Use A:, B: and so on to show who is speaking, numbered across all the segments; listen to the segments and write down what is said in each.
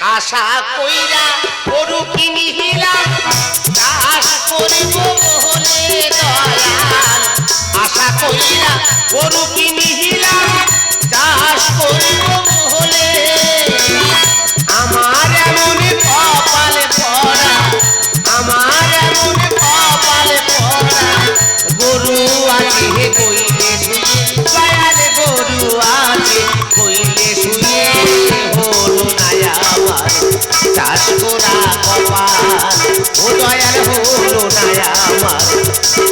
A: আশা কইরা গরু কিনিলাম চাষ করিব বলে দয়াল আশা কইরা গরু কিনিলাম চাষ করিব বলে আমার এমন কপালে পড়া আমার এমন কপালে পড়া গরু আছে কইলে শুয়ে দয়াল গরু আছে কইলে শুয়ে হলো না আমার চাষ করা কপাল ও দয়াল হলো না আমার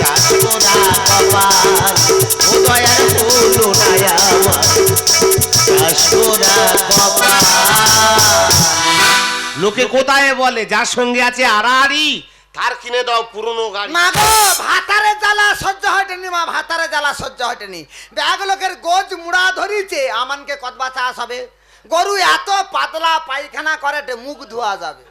A: চাষ করা কপাল ও দয়াল হলো না আমার চাষ করা কপাল। লোকে কোথায় বলে যার সঙ্গে আছে আড়াআড়ি তার কিনে দাও পুরনো গাড়ি।
B: মা গো ভাতারে জ্বালা সহ্য হয়নি মা, ভাতারে জ্বালা সহ্য হয়নি। ব্যাগ লোকের গোজ মুড়া ধরিছে আমানকে কতবা চাষ হবে। গরু এত পাতলা পায়খানা করে মুখ ধোয়া যাবে।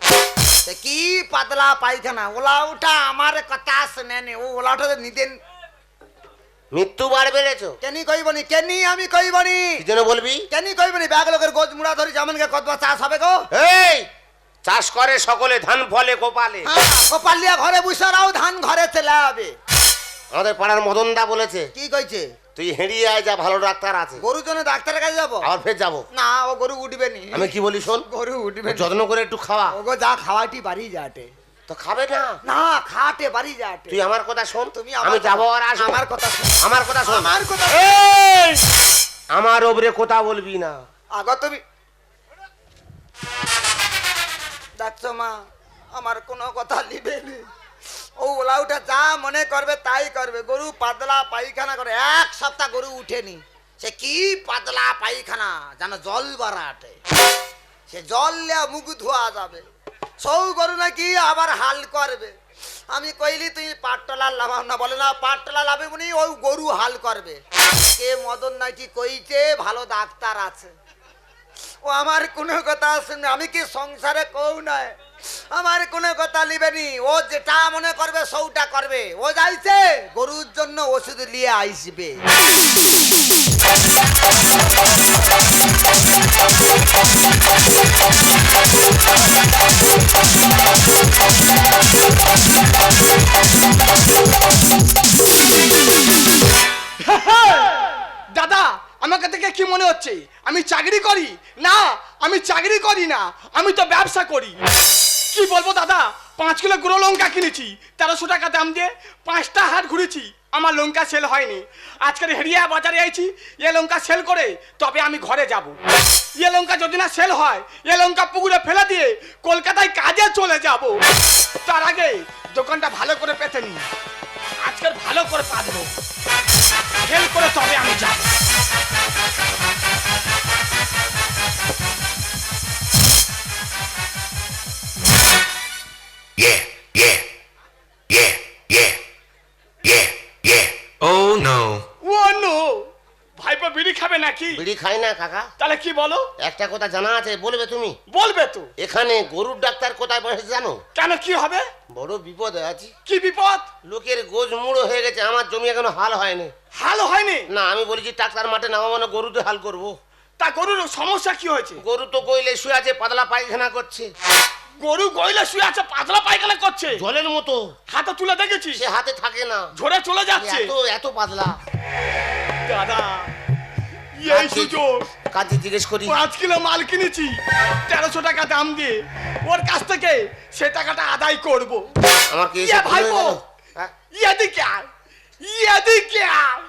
B: কি পাতলা পায়খানা, ওলা উঠা আমার কথা শুনেনি, ও ওলা উঠা নিদেন
A: মৃত্যু বার বেড়েছো
B: কেনি কইবনি, কেনি আমি কইবনি,
A: কি যেন বলবি
B: কেনি কইবনি। ব্যাগ লোকের গোজ মুড়া ধরিছে আমানকে কতবা চাষ হবে গো।
A: এই চাষ করে সকলে ধান ফলে কোপালে,
B: কোপালিয়া ঘরে বুসারাও ধান ঘরে চলে যাবে।
A: আমাদের পাড়ার মদন দা বলেছে
B: কি কইছে,
A: তুই হেঁড়িয়ে আয় যা ভালো ডাক্তার আছে।
B: গরুর জন্য ডাক্তারের কাছে যাবো,
A: আবার ফের যাবো
B: না ও গরু উঠবে নি।
A: আমি কি বলি শোন,
B: গরু উঠবে নি।
A: যত্ন করে একটু খাওয়া।
B: ওগো যা খাওয়াটি বাড়ি যাটে,
A: তো খাবে না,
B: না খাটে বাড়ি যাটে।
A: তুই আমার কথা শোন,
B: তুমি
A: আমি যাবো আর আসবো।
B: আমার কথা শোন,
A: আমার কথা শোন,
B: আমার কথা।
A: এই আমার ওপরে কথা বলবি না।
B: আগো তুমি দেখছো মা আমার কোনো কথা লিবে নি। ও ওলাউটা যা মনে করবে তাই করবে। গরু পাতলা পায়খানা করে, এক সপ্তাহ গরু উঠেনি। সে কি পাতলা পায়খানা জানো, জল বাড়াটে, সে জল মুখ ধোয়া যাবে। সৌ গরু নাকি আবার হাল করবে। আমি কইলি তুই পাটতলা লাভাম না, বলে না পাটতলা লাভে উনি ওই গরু হাল করবে। কে মদন নাকি কইছে ভালো ডাক্তার আছে, ও আমার কোনো কথা শুনবে। আমি কি সংসারে কৌ নাই, আমার কোনো কথা লিবেনি। ও যেটা মনে করবে সৌটা করবে। ও যাইছে গরুর জন্য ওষুধ নিয়ে আইসবে।
C: দাদা আমাকে থেকে কি মনে হচ্ছে আমি চাকরি করি? না আমি চাকরি করি না, আমি তো ব্যবসা করি। কি বলবো দাদা, 5 কিলো গুঁড়ো লঙ্কা কিনেছি 1300 টাকা দাম দিয়ে, 5টা হাট ঘুরেছি, আমার লঙ্কা সেল হয়নি। আজকের হেরিয়া বাজারে আইছি, এ লঙ্কা সেল করে তবে আমি ঘরে যাব। এ লঙ্কা যদি না সেল হয় এ লঙ্কা পুকুরে ফেলে দিয়ে কলকাতায় কাজে চলে যাব। তার আগে দোকানটা ভালো করে পেতে নি, আজকের ভালো করে পাতবো, সেল করে তবে আমি যাব।
D: Oh no.
C: ও নো, ভাইপো বিড়ি খাবে নাকি?
A: বিড়ি খাই না কাকা।
C: তাহলে কি বলো?
A: একটা কথা জানা আছে, বলবে তুমি?
C: বলবে তো।
A: এখানে গরুর ডাক্তার কোথায় বসেছে জানো?
C: কেন কি হবে?
A: বড় বিপদে আছি।
C: কি বিপদ?
A: লোকের গোজ মুড়ো হয়ে গেছে, আমার জমি এখনো হাল হয়নি।
C: হাল হয়নি?
A: না আমি বলেছি ট্রাক্টর মাঠে নামাবো না, গরুতে হাল করবো।
C: তা গরুর সমস্যা কি হয়েছে?
A: গরু তো গইলে শুয়ে আছে, পাতলা পায়খানা করছে।
C: গরু গইলে শুয়ে আছে, পাতলা পায়খানা করছে
A: জলের মতো,
C: হাতে তুলে দেখেছিস?
A: সে হাতে থাকে না,
C: ঝরে চলে যাচ্ছে।
A: এত এত পাতলা।
C: দাদা এই সুযোগ,
A: কাজে জিজ্ঞেস করি।
C: 5 কিলো মাল কিনেছি 1300 টাকা দাম দিয়ে, ওর কাছ থেকে সে টাকাটা আদায় করব।
A: আমার কি
C: ইয়ে ভাইপো, এদিকে আয়, এদিকে আয়।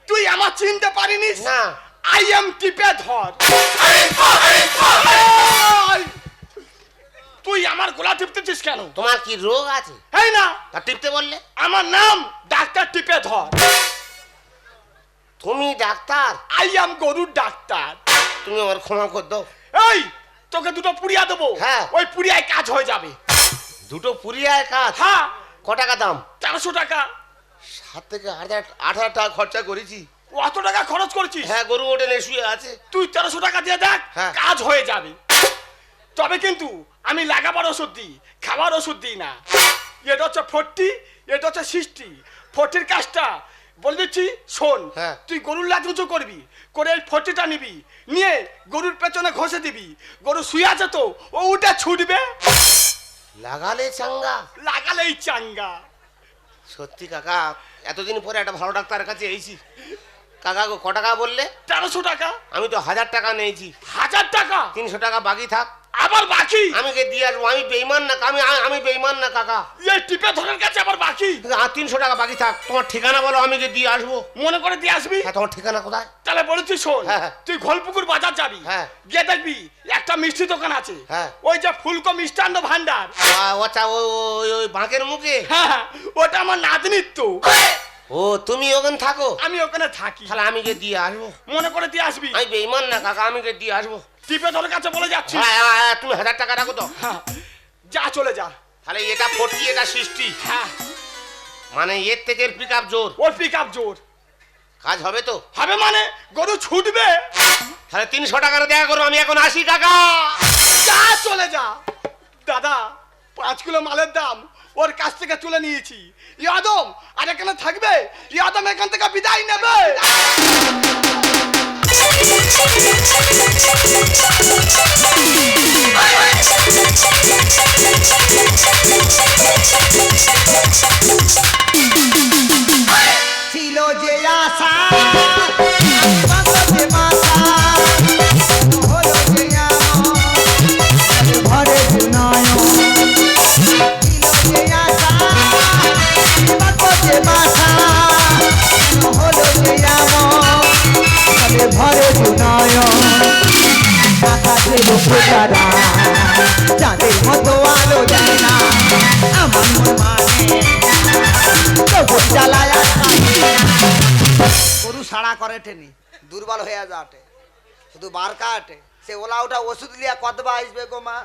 C: তুই আমার চিনতে পারিনিস?
A: না।
C: আই এম টিপে ধর। তুই আমার গোলা টিপতেছিস কেন?
A: তোমার কি রোগ আছে?
C: এই না,
A: তা টিপতে বললে?
C: আমার নাম ডাক্তার টিপে ধর।
A: তুমি ডাক্তার?
C: আই এম গরুর ডাক্তার।
A: তুমি আমার ক্ষমা করে দাও।
C: এই তোকে দুটো পুড়িয়া দেবো,
A: হ্যাঁ।
C: ওই পুড়িয়ায় কাজ হয়ে যাবে।
A: দুটো পুরিয়ায় কাজ?
C: হ্যাঁ।
A: ক টাকা দাম?
C: 1300 টাকা।
A: 7 থেকে 8,000 টাকা খরচা করেছি।
C: অত টাকা খরচ করছিস?
A: হ্যাঁ, গরু ওঠে নে শুয়ে আছে।
C: তুই 1300 টাকা দিয়ে দেখ,
A: হ্যাঁ।
C: কাজ হয়ে যাবে। তবে কিন্তু আমি লাগাবার ওষুধ দিই, খাবার ওষুধ দিই না। এটা হচ্ছে 40, এটা হচ্ছে 60। 40 কাজটা বলে দিচ্ছি শোন,
A: হ্যাঁ।
C: তুই গরুর লাজ উঁচু করবি, করে এই ফটিটা নিবি, নিয়ে গরুর পেছনে ঘষে দিবি, গরু শুয়ে আছে তো ও উঠে ছুটবে,
A: লাগালে চাঙ্গা।
C: লাগালেই চাঙ্গা।
A: সত্যি কাকা, এতদিন পরে একটা ভালো ডাক্তারের কাছে এসেছি। কাকা গো, ক টাকা বললে?
C: 1300 টাকা।
A: আমি তো 1000 টাকা নিয়েছি।
C: 1000 টাকা
A: 300 টাকা বাকি থাক,
C: আবার বাকি?
A: আমি কে দিয়ে আসবো। আমি বেইমান না, আমি বেইমান না কাকা।
C: এই টিপে ধরের কাছে আবার বাকি?
A: 300 টাকা বাকি থাক। তোমার ঠিকানা বলো, আমি কে দিয়ে আসবো।
C: মনে করে দিয়ে আসবি।
A: হ্যাঁ, তোমার ঠিকানা কোথায়?
C: তাহলে বলেছি শোন,
A: হ্যাঁ, হ্যাঁ।
C: তুই ঘোলপুকুর বাজার যাবি,
A: হ্যাঁ।
C: গিয়ে দেখবি একটা মিষ্টি দোকান আছে,
A: হ্যাঁ।
C: ওই যে ফুলকো মিষ্টান্ন ভান্ডার,
A: আচ্ছা, ওই বাঁকের মুখে।
C: হ্যাঁ, ওটা আমার নাতনির তো।
A: ও, তুমি ওখানে থাকো?
C: আমি ওখানে থাকি।
A: তাহলে আমি কে দিয়ে আসবো।
C: মনে করে দিয়ে আসবি।
A: আমি বেইমান না কাকা, আমি কে দিয়ে আসবো।
C: টিপে ধরের কাছে বলে যাচ্ছি।
A: হ্যাঁ, তুমি 1000 টাকা রাখো তো।
C: হ্যাঁ, যা চলে যা।
A: তাহলে এটা 40, এটা 60।
C: হ্যাঁ,
A: মানে এর থেকে পিক আপ জোর।
C: ওর পিক আপ জোর
A: কাজ হবে তো?
C: হবে, মানে গরু ছুটবে।
A: তাহলে 300 টাকার দেখা করো। আমি এখন আসি কাকা।
C: যা চলে যা। দাদা, 5 কিলো মালের দাম ওর কাছ থেকে তুলে নিয়েছি। ইয়াদম আর এখানে থাকবে? ইয়াদম এখান থেকে বিদায় নেবে।
B: ছিল যে আশা বাঁধতে বাসা, হলো যে আমার ঘরে নয়ন। ছিল যে আশা বাঁধতে বাসা, হলো যে আমার ঘরে নয়ন। আকাশের পূজারা চাঁদের মতো আলো যায় না, আমার মন মানে তবু জ্বালায় আর কাঁদে না। গরু সাড়া করে টেনি দুর্বল হয়ে যাটে, শুধু বার কাটে। সে ওলা ওটা ওষুধ লিয়া কতবা আসবে গো মা।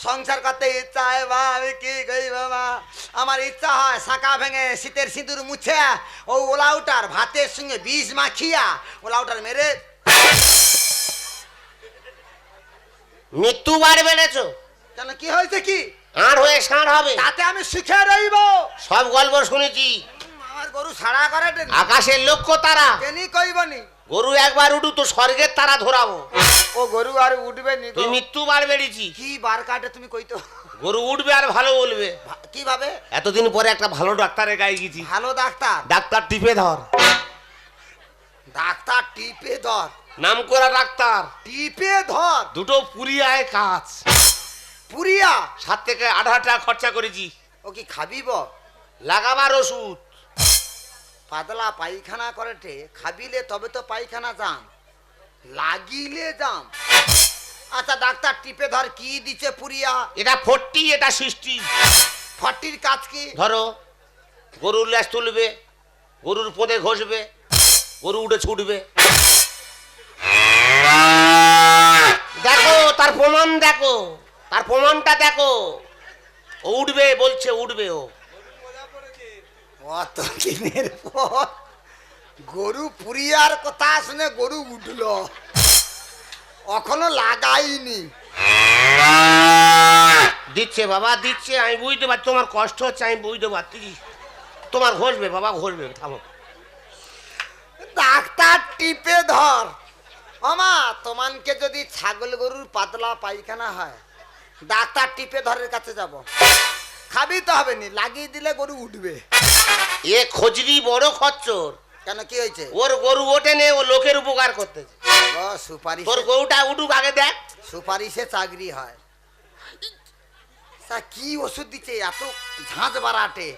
B: সংসার করতে ইচ্ছা হয় বা, আমি কি কই বাবা। আমার ইচ্ছা হয় শাঁকা ভেঙে শীতের সিঁদুর মুছে ও ওলা ওটার ভাতের সঙ্গে বিষ মাখিয়া ওলা ওটার মেরে।
A: মৃত্যুবার বেড়েছো
B: কেন, কি হয়েছে কি?
A: আর হয়ে ষাঁড় হবে,
B: তাতে আমি সুখে রইব।
A: সব গল্প শুনেছি।
B: আমার গরু সাড়া করে টেনি
A: আকাশের লক্ষ্য তারা।
B: কেনি কইবনি।
A: গরু একবার উঠু তো স্বর্গের তারা ধরাবো।
B: ও গরু আর উঠবে নি গো।
A: তুই মৃত্যুবার বেড়েছি।
B: কি বার কাটে তুমি কইতো?
A: গরু উঠবে আর ভালো বলবে।
B: কিভাবে?
A: এতদিন পরে একটা ভালো ডাক্তারের গায়ে গেছি।
B: ভালো ডাক্তার?
A: ডাক্তার টিপে ধর।
B: ডাক্তার টিপে ধর?
A: নাম করা ডাক্তার।
B: টিপে ধর?
A: দুটো পুরিয়ায় কাজ।
B: পুরিয়া?
A: 7 থেকে 8,000 টাকা খরচা করেছি।
B: ও কি খাবিব?
A: লাগাবার ওষুধ।
B: পাতলা পায়খানা করেটে, খাবিলে তবে তো পায়খানা যাম, লাগিলে যাম। আচ্ছা ডাক্তার টিপে ধর, কি দিছে পুরিয়া?
A: এটা 40, এটা 60।
B: 40 কাজ কি?
A: ধরো, গরুর ল্যাস তুলবে, গরুর পোদে ঘষবে, গরু উঠে ছুটবে। দেখো তার প্রমাণ, দেখো তার প্রমাণটা দেখো। ও উঠবে বলছে, উঠবে ও।
B: অত দিনের পর গরু পুরিয়ার কথা শুনে গরু উঠলো, এখনো লাগাইনি।
A: দিচ্ছে বাবা, দিচ্ছে। আমি বুঝতে পারছি তোমার কষ্ট হচ্ছে, আমি বুঝতে পারছি। তোমার ঘষবে বাবা, ঘষবে, থামো।
B: ডাক্তার টিপে ধর। আমা তোমানকে যদি ছাগল গরুর পাতলা পায়খানা হয়, ডাক্তার টিপে ধরের কাছে যাব। খাবি তো হবে নি, লাগিয়ে দিলে গরু উঠবে।
A: এ খোঁজরি বড় খচ্চর।
B: কেন, কি হয়েছে?
A: ওর গরু ওঠে নে, ও লোকের উপকার করতেছে।
B: ও সুপারিশ?
A: তোর গরুটা উঠুক আগে দেখ।
B: সুপারিশে চাকরি হয়। তা কি ওষুধ দিচ্ছে এত ঝাঁঝ বাড়াটে?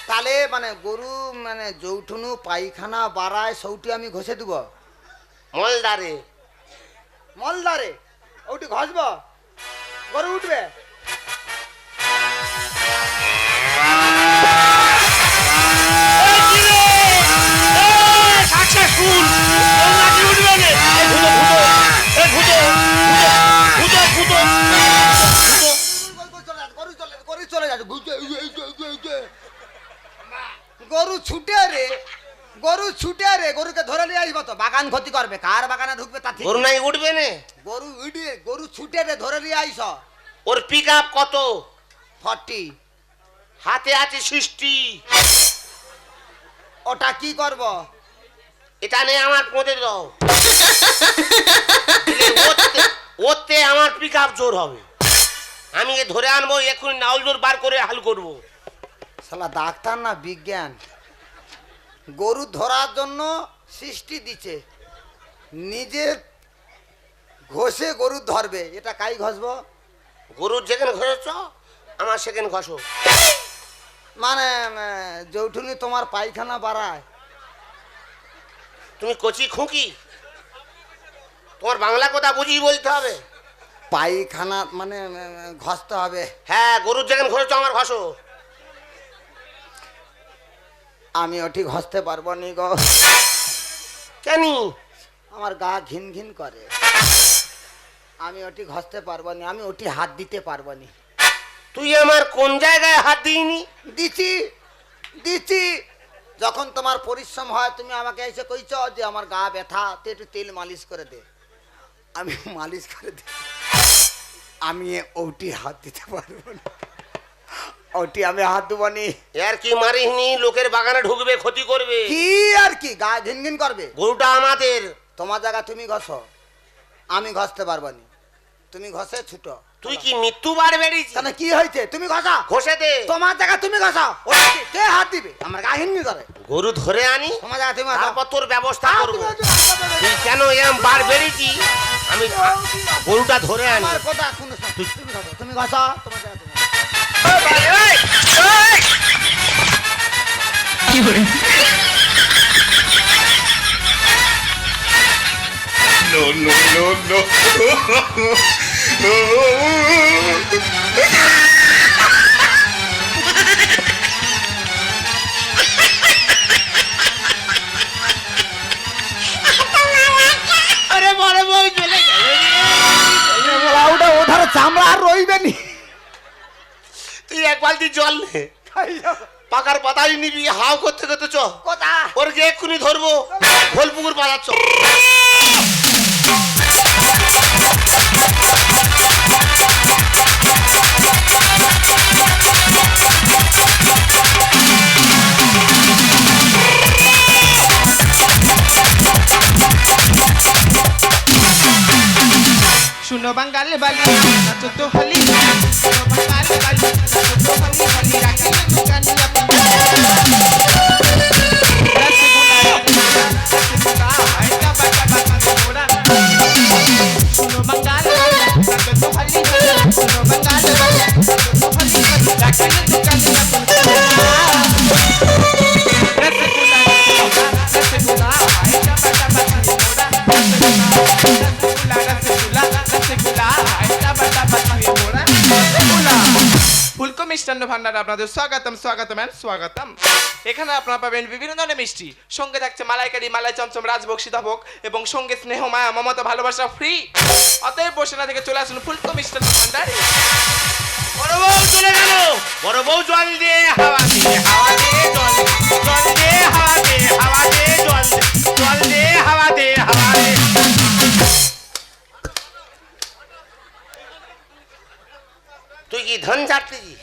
B: তাহলে মানে গরু মানে যৌঠুনু পায়খানা বাড়ায়, সৌটি আমি ঘষে দেব
A: মলদারে।
B: মলদারে? ওটি ঘষব, গরু উঠবে? গরু ছুটে রে, গরু ছুটে রে, গরুকে ধরে নিয়ে আসবো তো, বাগান ক্ষতি করবে, কার বাগানে ঢুকবে তা ঠিক।
A: গরু নাই উঠবে নে।
B: গরু উঠে, গরু ছুটে রে, ধরে নিয়ে আইস।
A: ওর পিক আপ কত?
B: 40।
A: হাতে আছে 60।
B: ওটা কি করব?
A: এটা নিয়ে আমার পৌঁছে দাও। ওতে আমার পিক আপ জোর হবে। আমি এ ধরে আনবো, এখন নাউল জোর বার করে হাল করবো।
B: শালা ডাক্তার না বিজ্ঞান। গরু ধরার জন্য সৃষ্টি দিচ্ছে, নিজের ঘষে গরু ধরবে। এটা কাই ঘষবো?
A: গরুর যেখানে ঘষেছ আমার সেখানে ঘষো।
B: মানে যৌঠুনি তোমার পায়খানা বাড়ায়।
A: তুমি কচি খুঁকি, তোমার বাংলা কথা বুঝিয়ে বলতে হবে।
B: পায়খানা মানে ঘষতে হবে।
A: হ্যাঁ, গরুর যেখানে ঘষেছ আমার ঘষো।
B: আমি ওটি ঘষতে পারবো নি গো।
A: কেন?
B: আমার গা ঘিন ঘিন করে। আমি ওটি ঘষতে পারবো নি, আমি ওটি হাত দিতে পারবো নি।
A: তুই আমার কোন জায়গায় হাত দিইনি?
B: দিছি দিছি। যখন তোমার পরিশ্রম হয় তুমি আমাকে এসে কইছ যে আমার গা ব্যথা, তুই একটু তেল মালিশ করে দে। আমি মালিশ করে দে। আমি ওটি হাত দিতে পারবো না, ওটি আমি হাত দেবো নি।
A: এর কি মারিসনি? লোকের বাগানে ঢুকবে, ক্ষতি করবে।
B: কি আর কি, গা ঘিন ঘিন করবে।
A: গরুটা আমাদের।
B: তোমার জায়গা তুমি ঘষো, আমি ঘষতে পারবো নি। তুমি ঘষে ছুটো।
A: তুই কি মৃত্যুবার বেরিয়েছিস?
B: কেন কি হয়েছে? তুমি ঘষা।
A: ঘষে দে।
B: তোমার জায়গা তুমি ঘষা। ওটা কে হাত দিবে? আমার গা ঘিন ঘিন করে।
A: গরু ধরে আনি,
B: তোমার জায়গা তুমি ঘষা।
A: তারপর তোর ব্যবস্থা
B: হ্যাঁ,
A: করবো।
B: তুমি ঘষা।
A: তুই কেন এরম বার বেরিয়েছি? আমি গরুটা ধরে আনি।
B: আমার কথা শুনো, তুমি ঘষা, তুমি ঘষা, তোমার জায়গা তুমি ঘষা।
D: No, no, no, no.
A: আরে বড় বউ চলে গেল রে।
B: ওটা ওধারে চামড়া আর রইবে নি।
A: তুই এক বালতি জল নে, পাকার পাতাই নিবি, হাও করতে করতে চ।
B: কথা
A: ওর গে এক্ষুনি ধরবো, খোলপুকুর বাজার চ।
E: শুনো বাঙালি বালি নাচো তো হলি, শুনো বাঙালি বালি নাচো তো হলি হলি রাখি দোকানি আপনি রসগোল্লা আইটা বাটা বাটা মোরা। শুনো বাঙালি বালি নাচো তো হলি হলি, শুনো বাঙালি বালি নাচো তো হলি হলি রাখি দোকানি আপনি রসগোল্লা রসগোল্লা আইটা বাটা বাটা মোরা। ফুলকো মিষ্টান্ন ভান্ডারে আপনাদের স্বাগতম স্বাগতম এন্ড স্বাগতম। এখানে আপনারা পাবেন বিভিন্ন ধরনের মিষ্টি, সঙ্গে থাকছে মালাইকারি, মালাই চমচম, রাজভোগ, সীতাভোগ এবং সঙ্গে স্নেহ, মায়া, মমতা, ভালোবাসা ফ্রি। অতএব বসে না থেকে চলে আসুন ফুলকো মিষ্টান্ন ভান্ডারে।
A: বড় বউ চলে গেল। বড় বউ জল দে, হাওয়া দে, হাওয়া দে, জল দে, জল দে, হাওয়া দে, হাওয়া দে, জল দে, জল দে, হাওয়া দে, হাওয়া দে। তুই কি ধান চাটতেছি?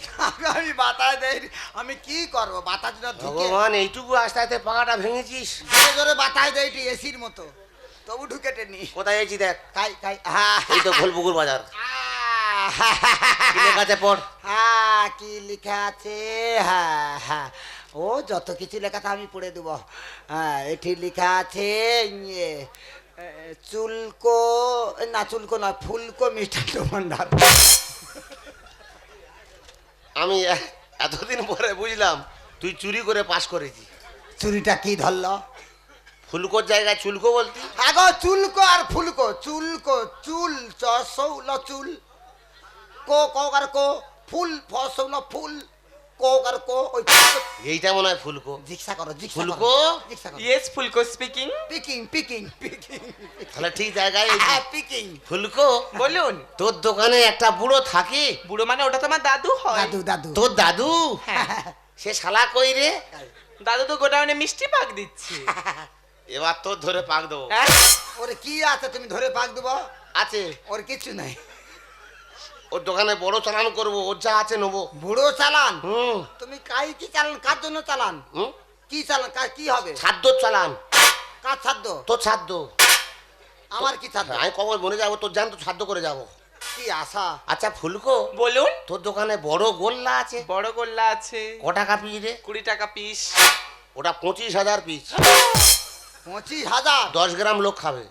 B: আমি বাতাস দেই। আমি কি করবো? বাতাস না ঢুকে
A: ভগবান, এইটুকু আস্তে আস্তে পাকাটা ভেঙেছিস।
B: জোরে জোরে বাতাস দেই, এসির মতো, তবু ঢুকে টেনি।
A: কোথায় এসেছি দেখ,
B: কাই কাই
A: এই তো খোলপুকুর বাজার। কি লেখা আছে পড়।
B: কি লেখা আছে? হ্যাঁ হ্যাঁ, ও যত কিছু লেখা তা আমি পড়ে দেবো। হ্যাঁ, এটি লেখা আছে ইয়ে, চুলকো না, চুলকো না, ফুলকো মিষ্টান্ন ভান্ডার।
A: আমি এতদিন পরে বুঝলাম তুই চুরি করে পাস করেছিস।
B: চুরিটা কি ধরলো?
A: ফুলকোর জায়গায় চুলকো বলতি।
B: আগো চুলকো আর ফুলকো, চুলকো চুল চৌল চুল, কো কৌকার কো, ফুল ফসল ফুল, কৌকার কো, ওই
A: এইটা মনে হয় ফুলকো।
B: জিজ্ঞাসা করো, জিজ্ঞাসা
A: ফুলকো?
B: জিজ্ঞাসা করো।
E: ইয়েস ফুলকো স্পিকিং।
B: পিকিং পিকিং পিকিং,
A: তাহলে ঠিক জায়গায়
B: হ্যাঁ পিকিং।
A: ফুলকো।
E: বলুন।
A: তোর দোকানে একটা বুড়ো থাকে।
E: বুড়ো মানে ওটা তোমার দাদু হয়।
B: দাদু দাদু।
A: তোর দাদু?
E: হ্যাঁ।
A: সে শালা কই রে?
E: দাদু তো গোডাউনে মিষ্টি পাক দিচ্ছে।
A: এবার তোর ধরে পাক দেবো।
E: হ্যাঁ?
B: ওরে কি আছে তুমি ধরে পাক দেবো?
A: আছে,
B: ওর কিছু নাই।
A: ওর দোকানে বড় চালান করবো, ওর যা আছে নেবো।
B: বুড়ো চালান?
A: হুম
B: তুমি কাই কি চালান, কার জন্য চালান?
A: হুম
B: কি চালান কি হবে?
F: ছাদ্য চালান।
B: কার ছাদ্য?
F: তোর ছাদ্য।
B: আমার কি ছাদ্য?
F: আমি কখন মনে যাবো তোর জান তো ছাদ্য করে যাবো।
B: কি আশা?
F: আচ্ছা ফুলকো,
E: বলুন।
F: তোর দোকানে বড় গোল্লা আছে?
E: বড় গোল্লা আছে।
F: ক টাকা পিস রে?
E: 20 টাকা পিস।
F: ওটা 25,000 পিস।
B: 25,000?
F: 10 গ্রাম লোক খাবে।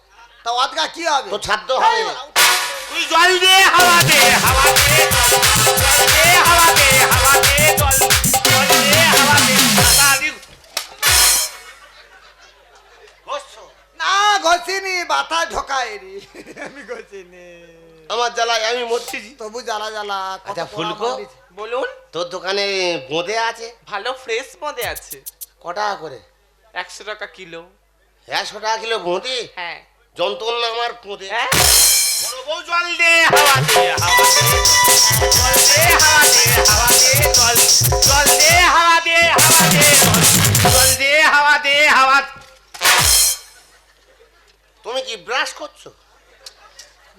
B: তা অদগা কি হবে?
F: তোর ছাদ্য হবে।
A: তুই জল দে হাওয়া দে হাওয়া দে জল দে হাওয়া দে হাওয়া দে জল জল দে হাওয়া দে তাড়াতাড়ি
F: বসছো।
B: না ঘষিনি, বাতা ঢোকায়নি। আমি ঘষিনি।
F: আমার জ্বালায় আমি মরছি।
B: তবু জ্বালা জ্বালা। কত
F: আচ্ছা,
B: পোড়া
F: ফুলকো?
B: মাল দিছে।
E: বলুন।
F: তোর দোকানে বোঁদে আছে?
E: ভালো ফ্রেশ মদে আছে।
F: ক টাকা করে?
E: 100 টাকা কিলো।
F: 100 টাকা কিলো বোঁদে?
E: হ্যাঁ।
F: যন্ত্রণা আমার বোঁদে।
E: হ্যাঁ।
A: বড় বউ জল দে হাওয়া দে হাওয়া দে জল দে হাওয়া দে হাওয়া দে জল জল দে হাওয়া দে হাওয়া দে জল দে হাওয়া দে হাওয়া।
F: তুমি কি ব্রাশ করছো?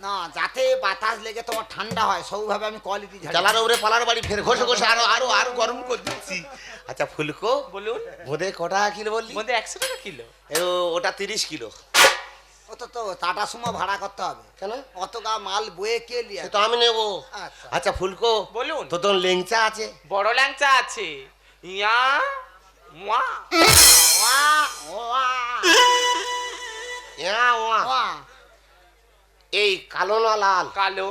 B: না, যাতে বাতাস লেগে তোমার ঠান্ডা হয় সবভাবে আমি কোয়ালিটি ঝাড়ি।
F: জ্বালার উপরে পালার বাড়ি ফের ঘষে ঘষে আরো আরো আরো গরম করে দিচ্ছি। আচ্ছা ফুলকো,
E: বলুন।
F: বোঁদে ক টাকা কিলো বললি?
E: মদে 100 টাকা কিলো।
F: ওটা 30 কিলো।
B: ও তো টাটা সুমো ভাড়া করতে হবে।
F: কেন?
B: অত গা মাল বয়ে কে লিয়ে?
F: সে তো আমি নেবো।
B: আচ্ছা।
F: আচ্ছা ফুলকো,
E: বলুন।
F: তোর তো লেংচা আছে?
E: বড় ল্যাংচা আছে। ইয়া ওয়া।
B: ওয়া ওয়া
F: ইয়া, ওয়া।
B: ওয়া।
F: এই কালো না লাল?
E: কালো।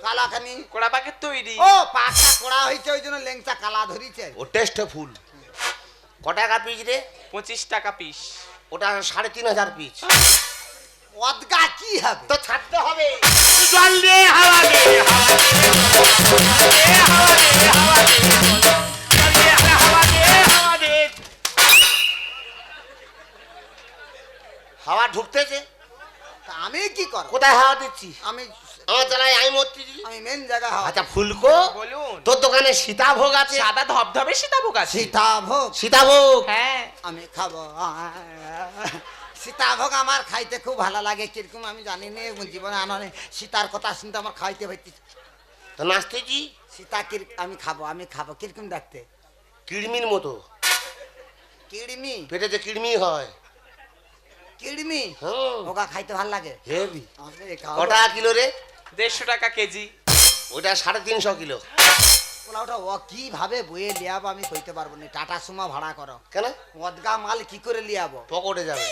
B: কালাখানি।
E: কোড়া পাকের তৈরি।
B: ও পাকা কোড়া হয়েছে ওই জন্য লেংচা কালা ধরিছে।
F: ও টেস্টে ফুল। ক টাকা পিস রে?
E: 25 টাকা পিস।
F: ওটা 3,500 পিস।
B: অদগা কি হবে?
F: তো ছাড়তে হবে।
A: তুই জল দে হাওয়া দে হাওয়া দে হাওয়া দে হাওয়া দে জল দে হাওয়া দে হাওয়া দে।
F: হাওয়া ঢুকতেছে।
B: তা আমি কি করব?
F: কোথায় হাওয়া দিচ্ছি?
B: আমি
F: আমার জ্বালায় আমি মরছি।
B: আমি মেন জায়গা হাওয়া।
F: আচ্ছা ফুলকো,
E: বলুন।
F: তোর দোকানে সীতাভোগ আছে?
E: সাদা ধবধবে সীতাভোগ আছে।
B: সীতাভোগ
F: সীতাভোগ?
E: হ্যাঁ।
B: আমি খাবো। সীতাভোগ আমার খাইতে খুব ভালো লাগে। কিরকম আমি জানি না, জীবনে আনে সীতার কথা শুনতে আমার খাইতে পাইতে।
F: তো নাচতেছি
B: সীতা আমি খাবো কিরকম দেখতে?
F: কিড়মির মতো।
B: কিড়মি?
F: পেটে যে কিড়মি হয়।
B: কিড়মি?
F: হুম।
B: ওগা খাইতে ভালো লাগে।
F: হেভি।
B: আমি
F: ক
B: খাবো।
F: টাকা কিলো রে?
E: 150 টাকা কেজি।
F: ওটা 350 কিলো।
B: ওটা ও কিভাবে বয়ে লিয়াবো আমি কইতে পারবো না। টাটা সুমা ভাড়া করো।
F: কেন?
B: অদগা মাল কি করে লিয়াবো?
F: পকেটে যাবে।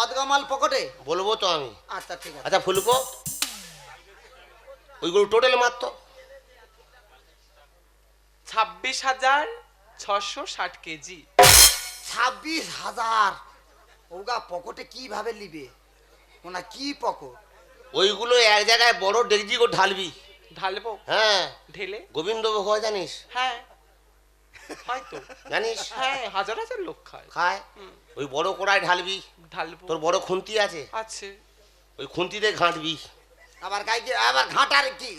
B: অদগা মাল পকেটে?
F: বলবো তো আমি।
B: আচ্ছা ঠিক আছে।
F: আচ্ছা ফুলকো, ওইগুলো টোটাল মাত্র
E: 26,660 কেজি।
B: 26,000? ওগা পকেটে কিভাবে লিবে? ওনা কি পকট?
F: ওইগুলো এক জায়গায় বড় ডেকজি করে ঢালবি।
E: ঢালবো?
F: হ্যাঁ।
E: ঢেলে?
F: গোবিন্দভোগ হয় জানিস?
E: হ্যাঁ। হয়তো।
F: জানিস?
E: হ্যাঁ, হাজার হাজার লোক খায়।
F: খায়। ওই বড় কড়াই ঢালবি।
E: ঢালবো।
F: তোর বড় খুন্তি আছে?
E: আছে।
F: ওই খুন্তিতে ঘাঁটবি।
B: আবার কাইকে আবার ঘাটার কি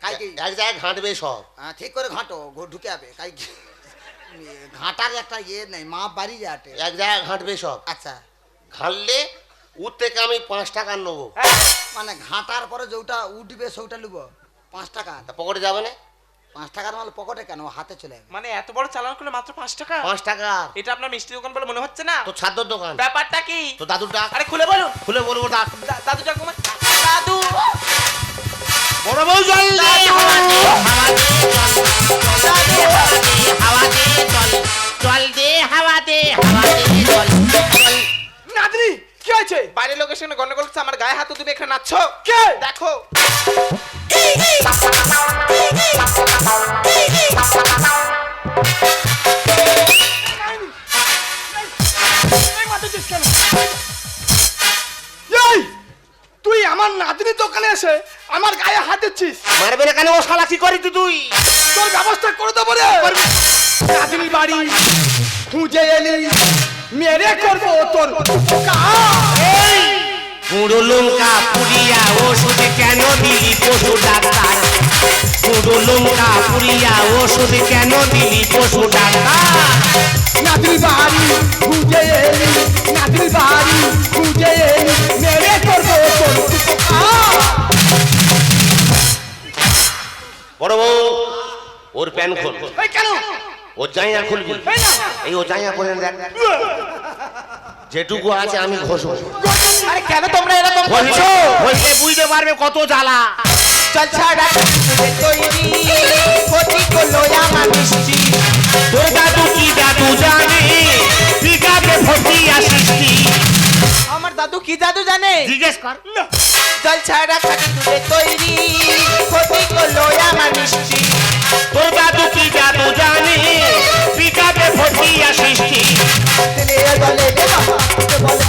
B: কাইকে?
F: এক জায়গায় ঘাঁটবে সব।
B: ঠিক করে ঘাঁটো, ঢুকে যাবে কাইকে। ঘাটার একটা ইয়ে নেই, মা বাড়ি যাটে।
F: এক জায়গায় ঘাঁটবে সব।
B: আচ্ছা।
F: ঘাঁটলে উঠ থেকে আমি 5 টাকা নেবো।
B: মানে ঘাটার পরে যেটা উঠবে সেটা লুব 5 টাকা।
F: তা পকেটে যাবে না?
B: 5 টাকার মাল পকেটে কেন? হাতে চলে যাবে।
E: মানে এত বড় চালান করলে মাত্র 5 টাকা?
F: 5 টাকা।
E: এটা আপনার মিষ্টি দোকান বলে মনে হচ্ছে না?
F: তো ছাদ্যর দোকান।
E: ব্যাপারটা কি?
F: তো দাদুর ডাক।
E: আরে খুলে বলুন।
F: খুলে বলবো ডাক।
E: দাদু ঠাকুমা। দাদু।
A: বড় বউ জল দে হাওয়া দে হাওয়া দে জল দে হাওয়া দে হাওয়া দে জল জল।
C: নাতনি কি হয়েছে?
E: বাইরে লোকের সঙ্গে গন্ডগোল করছে, আমার গায়ে হাত তুমি এখানে নাচছো।
C: কে?
E: দেখো।
C: এই মারতেছিস কেন? এই, তুই আমার নাতনির দোকানে এসে আমার গায়ে হাত দিচ্ছিস?
F: মারবে না কেন? ও শালা কি করি তুই?
C: তোর ব্যবস্থা করে দেবো রে। নাতনির বাড়ি খুঁজে এলি, মেরে করবো তোর কাজ।
A: পুরো লঙ্কা পুরিয়া ওষুধ কেন দিলি পশু ডাক্তার? পুরো লঙ্কা পুরিয়া ওষুধ কেন দিলি পশু ডাক্তার?
C: নাতনির বাড়ি খুঁজে এলি, নাতনির বাড়ি খুঁজে এলি, মেরে করবো তোর কাজ।
F: বড় বউ, ওর প্যান খোল।
C: এই কেন?
F: ও জাইয়া খুলবি এই ও জাইয়া করে দেখ যেটুকু আছে আমি ঘষবো
E: আরে কেন তোমরা এরকম করছো?
F: হইলে বুঝতে পারবে কত জ্বালা
E: চল ছাড়া তৈরি ক্ষতি করলো আমার মিষ্টি।
A: তোর দাদু কি জাদু জানে পিকাকে ফটিয়া সৃষ্টি
E: আমার দাদু কি জাদু জানে?
A: জিজ্ঞেস কর
E: জল ছাড়া খাটি দুধে তৈরি ক্ষতি করলো আমার মিষ্টি।
A: তোর দাদু কি জাদু জানে পিকাকে ফটিয়া সৃষ্টি
E: ছেলেরা দলে রে বাবা বলে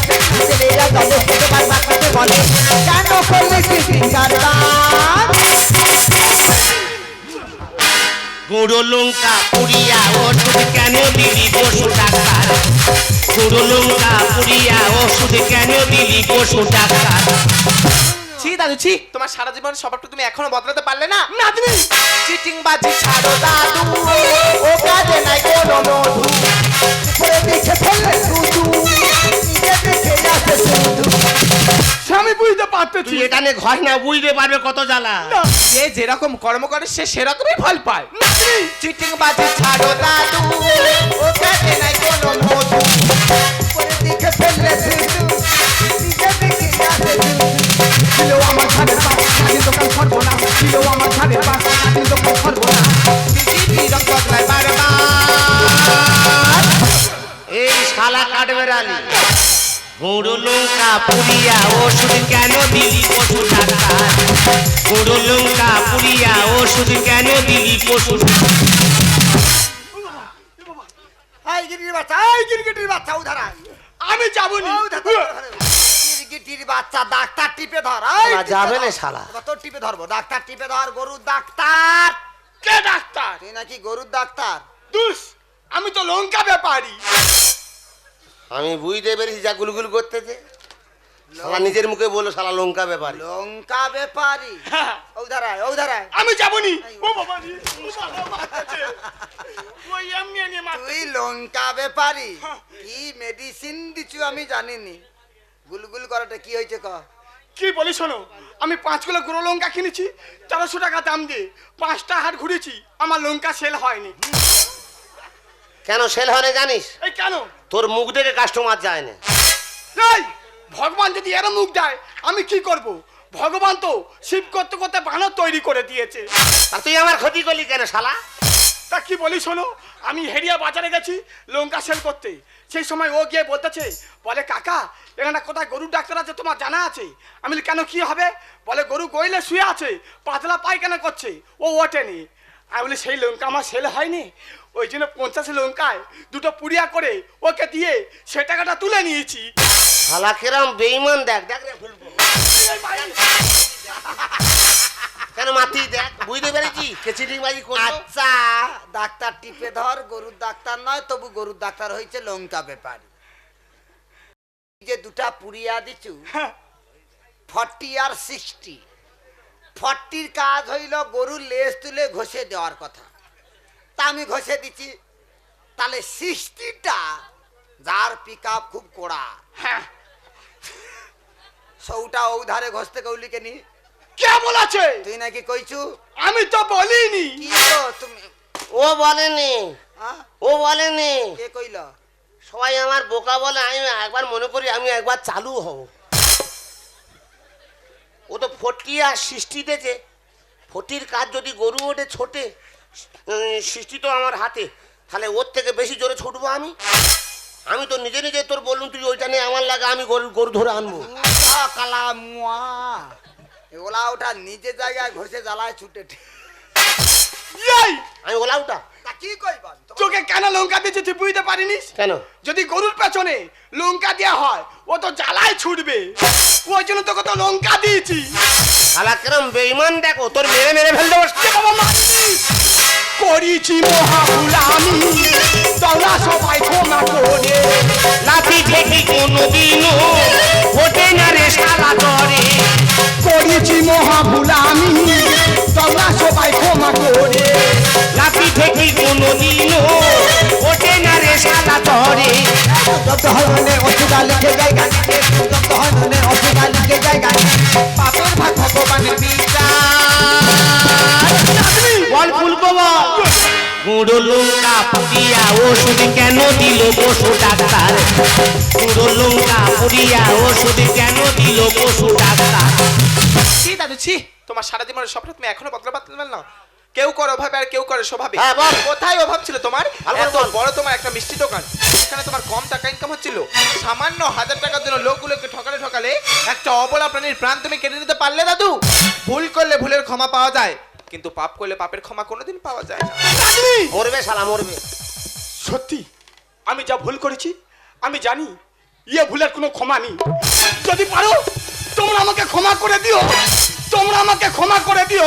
E: ছেলেরা দলে তোমার বাবাকে বলে কেন করলে সৃষ্টি কারবার?
A: গুঁড়ো লঙ্কা পুড়িয়া ওষুধ কেন দিলি পশু ডাক্তার গুঁড়ো লঙ্কা পুড়িয়া ওষুধ কেন দিলি পশু ডাক্তার
E: ছি দাদু ছি, তোমার সারা জীবন স্বভাবটা তুমি এখনো বদলাতে পারলে না?
C: না তুমি
E: চিটিং বাজি ছাড়ো দাদু, ও কাজে নাই কোনো মধু। উপরে দিকে ফেললে শুধু, নিচে দিকে যাচ্ছে শুধু।
C: স্বামী বুঝতে পারতেছি
A: তুই এটা নিয়ে ঘর না বুঝতে পারবে কত জ্বালা
E: যে যেরকম কর্ম করে সে সেরকমই ফল পায়। চিটিং বাজি ছাড়ো দাদু, ও কাজে নাই কোনো মধু। উপরে দিকে ফেললে শুধু, নিচে দিকে যাচ্ছে শুধু।
C: ছিল আমার ঘরের পাশে স্বাধীন দোকান করবো না ছিল আমার ঘরের পাশে স্বাধীন দোকান করবো না
E: বিচিত্রি রং বদলায় বারবার।
A: এই শালা কাঠবেড়ালি গুঁড়ো লঙ্কা পুড়িয়া ওষুধ কেন দিলি পশু ডাক্তার গুঁড়ো লঙ্কা পুড়িয়া ওষুধ কেন দিলি পশু
B: এই গিরগিটির বাচ্চা এই গিরগিটির বাচ্চা উধারা
C: আমি যাবো নি
B: গিরগিটির বাচ্চা ডাক্তার টিপে ধর এই
F: না, যাবে না শালা।
B: এবার তোর টিপে ধরবো ডাক্তার টিপে ধর গরুর ডাক্তার
C: কে ডাক্তার
B: তুই নাকি গরুর ডাক্তার
C: দুস আমি তো লঙ্কা ব্যাপারী
F: আমি বুঝতে পেরেছি যা গুলগুল করতেছে শালা নিজের মুখে বলো শালা লঙ্কা ব্যাপারী
B: লঙ্কা ব্যাপারী ঔধারায় ঔধারায়
C: আমি যাবো নি ও বাবা রে ও বাবা মারতেছে ওই এমনি এমনি মার
B: তুই লঙ্কা ব্যাপারী কি মেডিসিন দিছু আমি জানিনি গুলগুল করাটা কি হয়েছে ক
C: কি বলি শোনো আমি 5 কিলো গুঁড়ো লঙ্কা কিনেছি 1300 টাকা দাম দিয়ে 5টা হাট ঘুরেছি আমার লঙ্কা সেল হয়নি
F: কেন সেল হয় না জানিস
C: এই কেন
F: তোর মুখ দেখে কাস্টমার যায় না
C: এই ভগবান যদি এর মুখ দেয় আমি কি করব ভগবান তো শিব করতে করতে বানর তৈরি করে দিয়েছে
F: আর তুই আমার ক্ষতি করলি কেন শালা
C: তা কি বলি শোনো আমি হেরিয়া বাজারে গেছি লঙ্কা সেল করতে সেই সময় ও গিয়ে বলতেছে বলে কাকা এখানে কোথায় গরুর ডাক্তার আছে তোমার জানা আছে আমি বলি, কেন কি হবে বলে গরু গইলে শুয়ে আছে পাতলা পায়খানা করছে ও ওঠেনি আমি বলি সেই লঙ্কা আমার সেল হয়নি ওই জন্য 50 লঙ্কায় দুটো পুড়িয়া করে ওকে দিয়ে সে টাকাটা তুলে নিয়েছি
F: শালা কেরাম বেঈমান দেখ দেখ রে ফুলবো কেন মাতি দেখ বুঝতে পেরেছি কেচিটিং বাজি করছো
B: আচ্ছা ডাক্তার টিপে ধর গরুর ডাক্তার নয় তবু গরুর ডাক্তার হয়েছে লঙ্কা ব্যাপারী যে দুটা পুড়িয়া দিছু 40 আর 60 40 কাজ হইল গরুর লেজ তুলে ঘষে দেওয়ার কথা তা আমি ঘষে দিছি তাহলে 60টা যার পিকআপ খুব কোড়া
C: হ্যাঁ
B: সৌটা ঔধারে ঘষতে কৌলিকে নি
C: কে বলেছে
B: তুই নাকি কইছু
C: আমি তো বলিনি
B: কি গো তুমি
F: ও বলেনি
B: হ্যাঁ
F: ও বলেনি
B: কে কইল
F: সবাই আমার বোকা বলে আমি একবার মনে করি আমি একবার চালু হব ও তো 40 আর 60 দিয়েছে 40 কাজ যদি গরু ওঠে ছোটে 60 তো আমার হাতে তাহলে ওর থেকে বেশি জোরে ছুটবো আমি তো নিজে নিজে তোর বললুম তুই ওইটা নিয়ে আমার লাগে আমি গরু ধরে আনবো
B: কালা মুয়া ওলা ওটা নিজে জায়গায় ঘষে জ্বালায় ছুটে
C: এই
F: আমি ওলা ওটা
B: তা কি কইবা
C: তোকে কেন লঙ্কা দিয়েছে তুই বুঝতে পারিনিস
F: কেন
C: যদি গরুর পেছনে লঙ্কা দেওয়া হয় ও তো জ্বালায় ছুটবে ওই জন্য তোকে তো লঙ্কা দিয়েছি
F: শালা কেরম বেঈমান দেখো তোর মেরে মেরে ফেল দেবো
C: এ বাবা মারিস করিছি মহাভুল আমি তোরা সবাই ক্ষমা করে
A: লাঠি ঠেকি কোনোদিনও ওঠে না রে শালা দরে
C: করেছি মহাভুল আমি তোরা সবাই ক্ষমা করে
A: লাঠি ঠেকি কোনোদিনও ওঠে না রে শালা দরে
E: যত হরনে অসুবিধা লিখে যায় গানিতে যত হরনে অসুবিধা লিখে যায় গানিতে পাপের ভাগ ভগবানের বিচার
A: বল ফুলকো বল গুঁড়ো লঙ্কা পুড়িয়া ওষুধ কেন দিল পশু ডাক্তার? গুঁড়ো লঙ্কা পুড়িয়া ওষুধ কেন দিল পশু ডাক্তার?
E: ছি দাদু ছি, তোমার সারা জীবনের স্বপ্ন তুমি এখনো বদলা পারতে না। কেউ করে অভাবে আর কেউ করে স্বভাবে।
F: হ্যাঁ, বল।
E: কোথায় অভাব ছিল তোমার?
F: ভালো করে
E: এত
F: বল।
E: বড় তোমার একটা মিষ্টি দোকান, সেখানে তোমার কম টাকা ইনকাম হচ্ছিল। সামান্য 1000 টাকার জন্য লোকগুলোকে ঠকালে ঠকালে একটা অবলা প্রাণীর প্রাণ তুমি কেটে নিতে পারলে দাদু। ভুল করলে ভুলের ক্ষমা পাওয়া যায়, কিন্তু পাপ করলে পাপের ক্ষমা কোনোদিন পাওয়া যায় না।
F: মরবে শালা মরবে।
C: সত্যি আমি যা ভুল করেছি আমি জানি, ইয়ে ভুলের কোনো ক্ষমা নেই। যদি পারো তোমরা আমাকে ক্ষমা করে দিও, তোমরা আমাকে ক্ষমা করে দিও,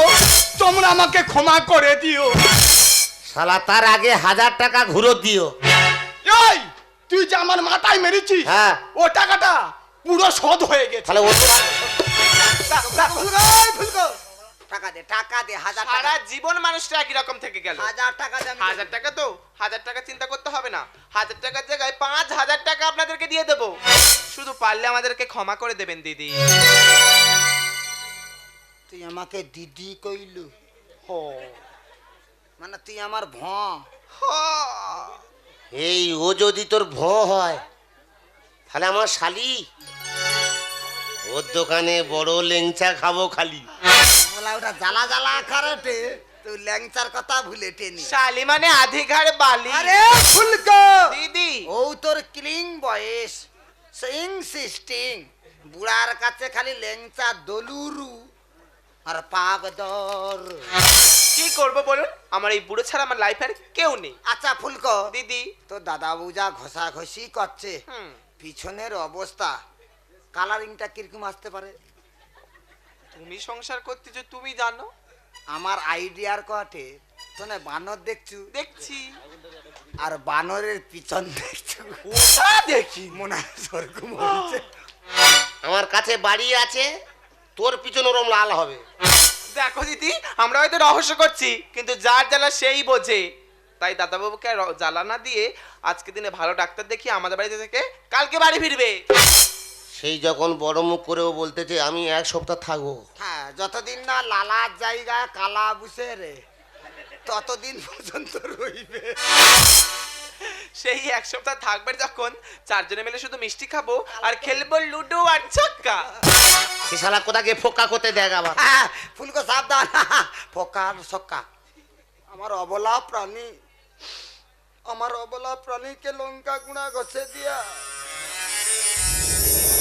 C: তোমরা আমাকে ক্ষমা করে দিও।
F: শালা তার আগে 1000 টাকা ঘুরো দিও।
C: এই তুই যে আমার মাথায় মেরেছিস,
F: হ্যাঁ।
C: ও টাকাটা পুরো শোধ হয়ে গেছে।
F: তাহলে ও তো
B: ফুলকো টাকা দে, টাকা দে, 1000 টাকা।
E: সারা জীবন মানুষটা একই রকম থেকে গেল।
B: 1000 টাকা দে।
E: 1000 টাকা তো 1000 টাকা চিন্তা করতে হবে না, 1000 টাকার জায়গায় 5000 টাকা আপনাদেরকে দিয়ে দেবো। শুধু পারলে আমাদেরকে ক্ষমা করে দেবেন দিদি।
B: তুই আমাকে দিদি কইলু,
E: হো
B: মানে তুই আমার
F: এই ও যদি তোর ভ হয় তাহলে আমার শালি, ওর দোকানে বড় লেংচা খাবো খালি।
B: বলা ওটা জ্বালা জ্বালা খারাটে, তুই ল্যাংচার কথা ভুলে টেনি।
E: শালি মানে আধি ঘাড় বালি।
B: আরে ফুলকো
E: দিদি
B: ও তোর ক্লিং বয়স, সিং সিস্টিং, বুড়ার কাছে খালি ল্যাংচা দলুরু আর পাগদর।
E: কি করব বলুন, আমার এই বুড়ো ছাড়া আমার লাইফে আর কেউ নেই।
B: আচ্ছা ফুলকো,
E: দিদি
B: তো দাদা বৌজা ঘষাঘষি করছে, পিছনের অবস্থা কালারিংটা কিরকম আসতে পারে?
E: তুমি সংসার করতেছো, তুমি জানো।
B: আমার আইডিয়ার কটে তোনে বানর দেখছু,
E: দেখছি
B: আর বানরের পিছন দেখছু,
E: ওটা দেখি।
B: মনে হয় সরকম হচ্ছে।
F: আমার কাছে বাড়ি আছে, তোর পিছনে ওরম লাল হবে।
E: দেখো দিদি, আমরা হয়তো রহস্য করছি, কিন্তু যার জ্বালা সেই বোঝে। তাই দাদাবাবুকে আর জ্বালা না দিয়ে আজকে দিনে ভালো ডাক্তার দেখিয়ে আমাদের বাড়িতে থেকে কালকে বাড়ি ফিরবে।
F: সেই যখন বড় মুখ করেও বলতেছে আমি 1 সপ্তাহ থাকবো।
B: হ্যাঁ, যতদিন না লালার জায়গায় কালা বুসে রে, ততদিন পর্যন্ত রইবে।
E: সেই 1 সপ্তাহ থাকবে যখন, 4 জনে মিলে শুধু মিষ্টি খাবো আর খেলবো লুডো আর ছক্কা।
F: সে শালা কোথাকে ফোকা করতে দেখ আবার।
B: হ্যাঁ, ফুলকো সাবধান, ফোকার সক্কা। আমার অবলা প্রাণী, আমার অবলা প্রাণীকে লঙ্কা গুঁড়া ঘষে দিয়া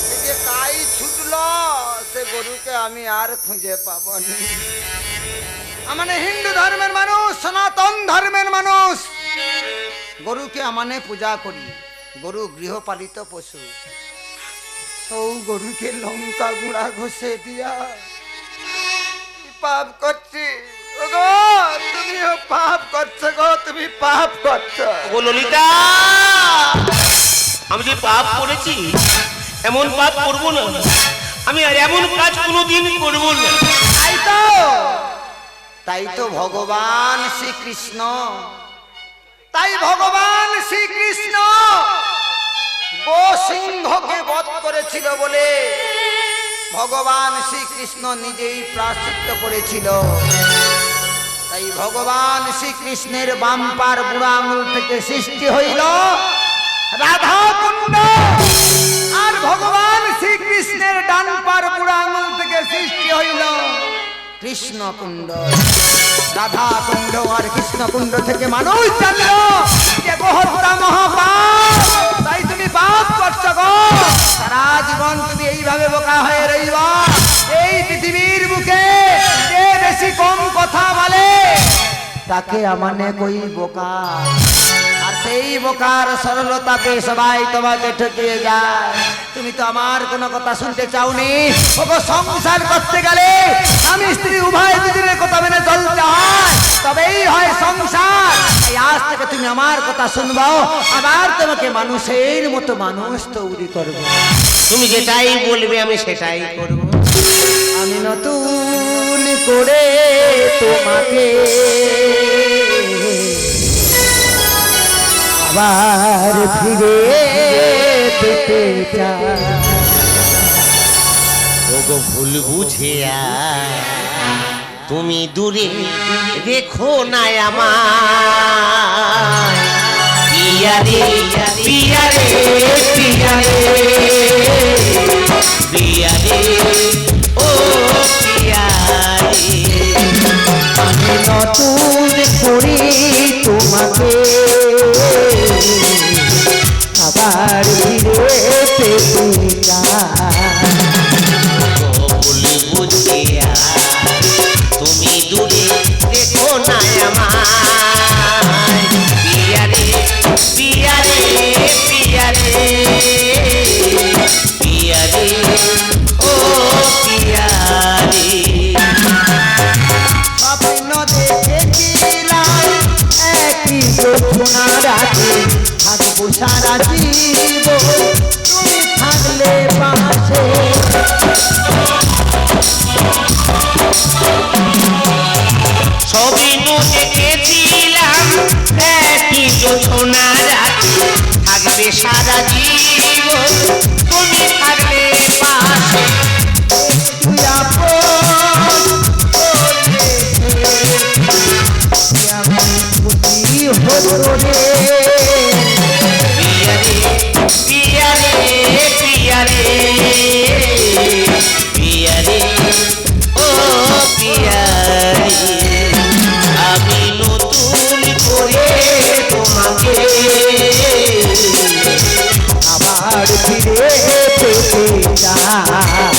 B: সে যে তাই ছুটল, সে গরুকে আমি আর খুঁজে পাবনি। আমানে হিন্দু ধর্মের মানুষ, সনাতন ধর্মের মানুষ, গরুকে আমানে পূজা করি। গরু গৃহপালিত পশু, ও গরুকে লঙ্কা গুঁড়া ঘষে দিয়া পাপ করছি। ওগো তুমিও পাপ করছো গো, তুমি পাপ করছো।
A: ও ললিতা, আমি যে পাপ করেছি এমন পাপ করব না, আমি আর এমন কাজ কোনোদিন করব না।
B: তাই তো ভগবান শ্রীকৃষ্ণ, তাই ভগবান শ্রীকৃষ্ণ গো সিংহকে বধ করেছিল বলে ভগবান শ্রীকৃষ্ণ নিজেই প্রায়শ্চিত্ত করেছিল। তাই ভগবান শ্রীকৃষ্ণের বাম্পার বুড়া আঙুল থেকে সৃষ্টি হইল রাধা কুণ্ড, আর ভগবান শ্রীকৃষ্ণের ডানপার বুড়া আঙুল থেকে সৃষ্টি হইল কৃষ্ণ কুণ্ড। রাধা কুণ্ড আর কৃষ্ণ কুণ্ড থেকে মানুষ জানল যে গোহত্যা মহাপাপ। তাই তুমি পাপ করছো গো, সারা জীবন তুমি এইভাবে বোকা হয়ে রইবা। এই পৃথিবীর বুকে যে বেশি কম কথা বলে তাকে আমানে কই বোকা, আর সেই বোকার সরলতাকে সবাই তোমাকে ঠকিয়ে যায়। তুমি তো আমার কোনো কথা শুনতে চাওনি। ওগো সংসার করতে গেলে স্বামী স্ত্রী উভয় দুজনের কথা মেনে চলতে হয়, তবেই হয় সংসার। এই আজ থেকে তুমি আমার কথা শুনবো, আবার তোমাকে মানুষের মতো মানুষ তৈরি করবো।
A: তুমি যেটাই বলবে আমি সেটাই করব।
B: আমি নতুন করে তোমাকে আবার ফিরে পেতে চাই।
A: ওগো ভুল বুঝিয়া তুমি দূরে রেখো না আমায় পিয়া রে পিয়া রে পিয়া রে পিয়া রে ও পিয়া রে
G: আমি নতুন করে তোমাকে আবার ফিরে পেতে চাই।
A: ভুল বুঝিয়া তুমি দূরে রেখো না আমায় পিয়া রে পিয়া রে পিয়া রে পিয়া রে ও পিয়া রে
G: স্বপ্ন দেখেছিলাম একই যোজনা রাতে থাকবো সারা জীবন তুমি থাকলে পাশে।
A: স্বপ্ন দেখেছিলাম একই যোজনা রাতে থাকবে সারা জীবন তুমি থাকলে পাশে
G: তুই আপন কেমন খুশি হতো রে
A: পিয়া রে পিয়া রে পিয়া রে পিয়া রে ও পিয়া রে আমি নতুন করে তোমাকে
G: আবার ফিরে পেতে চাই।